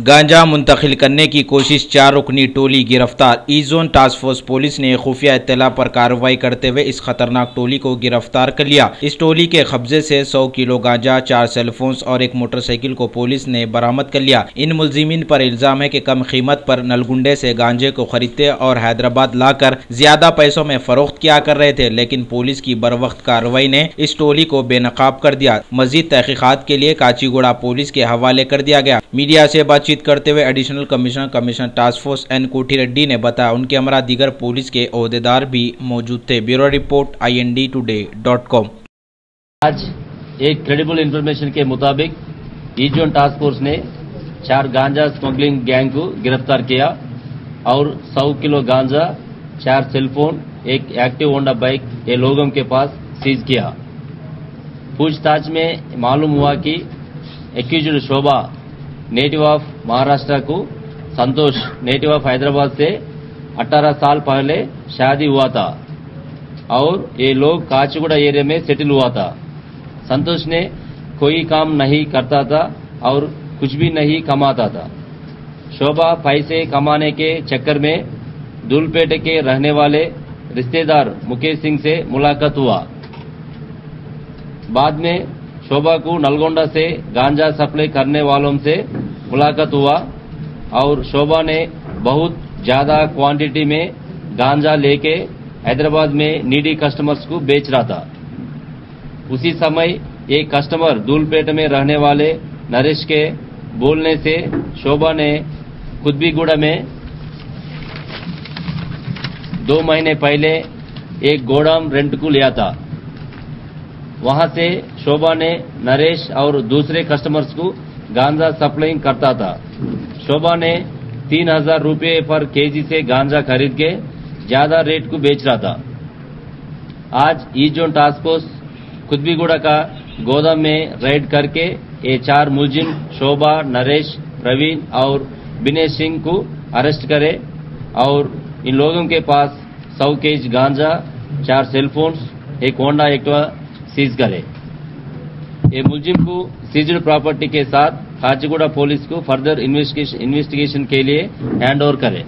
गांजा मुंतकिल करने की कोशिश, 4 रुकनी टोली गिरफ्तार। ई जोन टास्क फोर्स पुलिस ने खुफिया इत्तला पर कार्रवाई करते हुए इस खतरनाक टोली को गिरफ्तार कर लिया। इस टोली के कब्जे से 100 किलो गांजा, 4 सेलफोन्स और एक मोटरसाइकिल को पुलिस ने बरामद कर लिया। इन मुलजिमीन पर इल्जाम है कि कम कीमत पर नलगुंडे से गांजे को खरीदते और हैदराबाद लाकर ज्यादा पैसों में फरोख्त किया कर रहे थे, लेकिन पुलिस की बरवक्त कार्रवाई ने इस टोली को बेनकाब कर दिया। मजीद तहकीकात के लिए काचीगुड़ा पुलिस के हवाले कर दिया गया। मीडिया से बातचीत करते हुए additional commissioner task force N Kothi Reddy ने बताया उनके हमरा दीगर पुलिस के ओहदेदार भी मौजूद थे। Bureau report INDtoday.com। आज एक क्रेडिबल इंफॉर्मेशन के मुताबिक ई जोन टास्क फोर्स ने 4 गांजा स्मगलिंग गैंग को गिरफ्तार किया और 100 किलो गांजा, 4 सेलफोन, एक एक्टिव होंडा बाइक ये लोगों के पास सीज किया। पूछताछ में मालूम हुआ कि accused Shobha native of Maharashtra को, संतोष नेटिव ऑफ हैदराबाद से 18 साल पहले शादी हुआ था और ये लोग काचीगुड़ा एरिया में सेटल हुआ था। संतोष ने कोई काम नहीं करता था और कुछ भी नहीं कमाता था। शोभा पैसे कमाने के चक्कर में धूलपेटे के रहने वाले रिश्तेदार मुकेश सिंह से मुलाकात हुआ। बाद में शोभा को नलगोंडा से गांजा सप्लाई करने वालों से मुलाकात हुआ और शोभा ने बहुत ज्यादा क्वांटिटी में गांजा लेके हैदराबाद में नीडी कस्टमर्स को बेच रहा था। उसी समय एक कस्टमर धूलपेट में रहने वाले नरेश के बोलने से शोभा ने कुतबीगुड़ा में 2 महीने पहले एक गोदाम रेंट को लिया था। वहां से शोभा ने नरेश और दूसरे कस्टमर्स को गांजा सप्लाइंग करता था। शोभा ने 3000 रुपये पर केजी से गांजा खरीद के ज्यादा रेट को बेच रहा था। आज ई जोन टास्क फोर्स कुतबीगुड़ा का गोदाम में रेड करके ये 4 मुलजिम शोभा, नरेश, प्रवीण और बिनेश सिंह को अरेस्ट करे और इन लोगों के पास 100 केजी गांजा, 4 सेलफोन्स, एक होंडा एक्टिवा सीज करे। ये मुलजिम को सीज्ड प्रॉपर्टी के साथ काचीगुड़ा पुलिस को फर्दर इन्वेस्टिगेशन के लिए हैंड ओवर करे।